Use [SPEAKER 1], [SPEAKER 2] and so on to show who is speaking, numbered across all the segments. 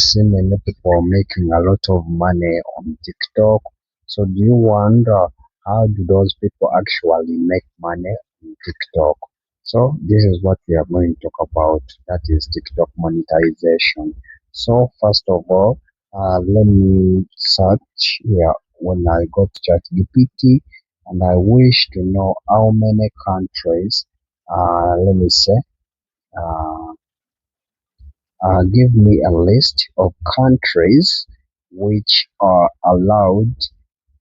[SPEAKER 1] see many people making a lot of money on TikTok. So do you wonder how do those people actually make money on TikTok? So this is what we are going to talk about. That is TikTok monetization. So first of all, let me search here when I got ChatGPT, and I wish to know how many countries. Let me say. Uh, Give me a list of countries which are allowed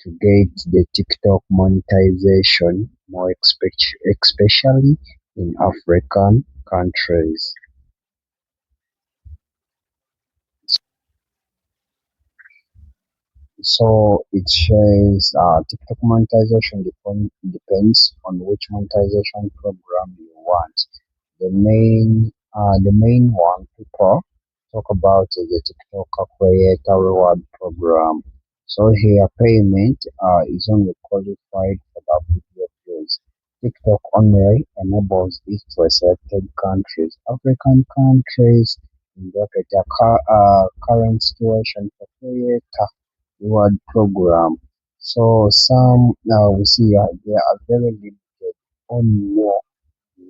[SPEAKER 1] to get the TikTok monetization, more especially in African countries. So it says TikTok monetization depends on which monetization program you want. The main one people talk about is the TikTok Creator Reward Program. So here payment is only qualified for the video views. TikTok only enables it to selected countries, African countries, in bracket current situation for creator reward program. So some now we see they are very limited on more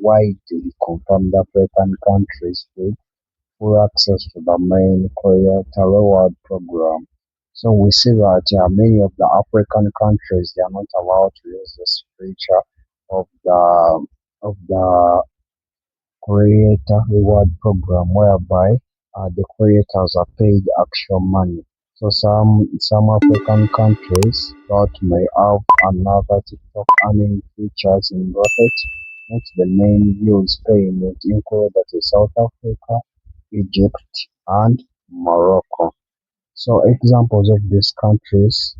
[SPEAKER 1] widely confirmed African countries with full access to the main creator reward program. So we see that many of the African countries they are not allowed to use this feature of the creator reward program whereby the creators are paid actual money. So some African countries that may have another TikTok earning features in bracket, not the main views payment include that is South Africa, Egypt, and Morocco. So examples of these countries,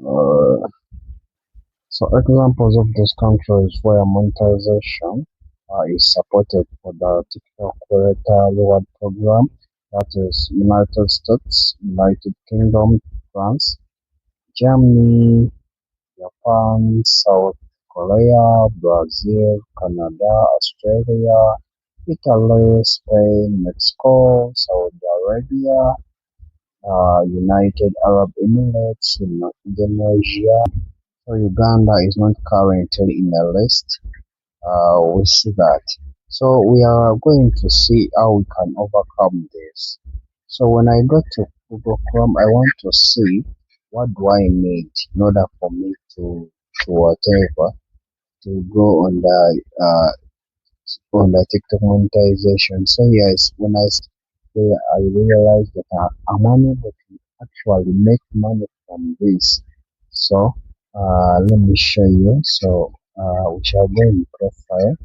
[SPEAKER 1] uh, examples of these countries where monetization is supported for the TikTok Creator Reward Program, that is United States, United Kingdom, France, Germany, Japan, South Korea, Brazil, Canada, Australia, Italy, Spain, Mexico, Saudi Arabia, United Arab Emirates, Indonesia. So Uganda is not currently in the list. We see that. So we are going to see how we can overcome this. So when I go to Google Chrome, I want to see what do I need in order for me to whatever to go on the TikTok monetization. So yes, where I realized that I'm unable to actually make money from this. So let me show you. So we shall go in profile.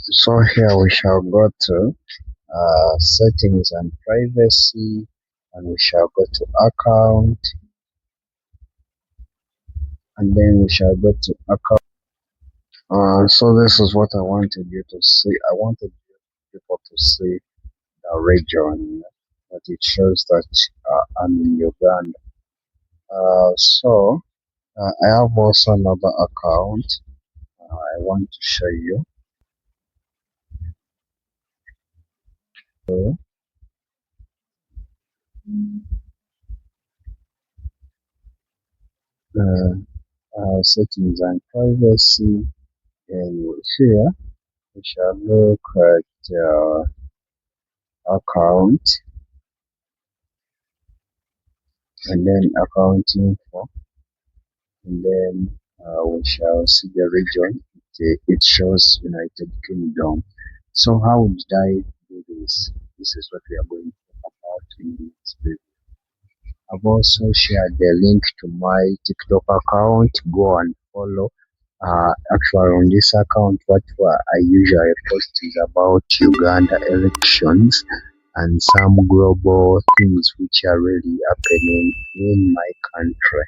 [SPEAKER 1] So here we shall go to settings and privacy, and we shall go to account, and then we shall go to account. So this is what I wanted you to see. I wanted people to see the region that it shows that I'm in Uganda. I have also another account I want to show you. So, settings and privacy, and here we shall look at account, and then account info, and then we shall see the region. It shows United Kingdom. So how did I do this? This is what we are going to talk about in this video. I've also shared the link to my TikTok account. Go and follow. Actually, on this account, what I usually post is about Uganda elections and some global things which are really happening in my country.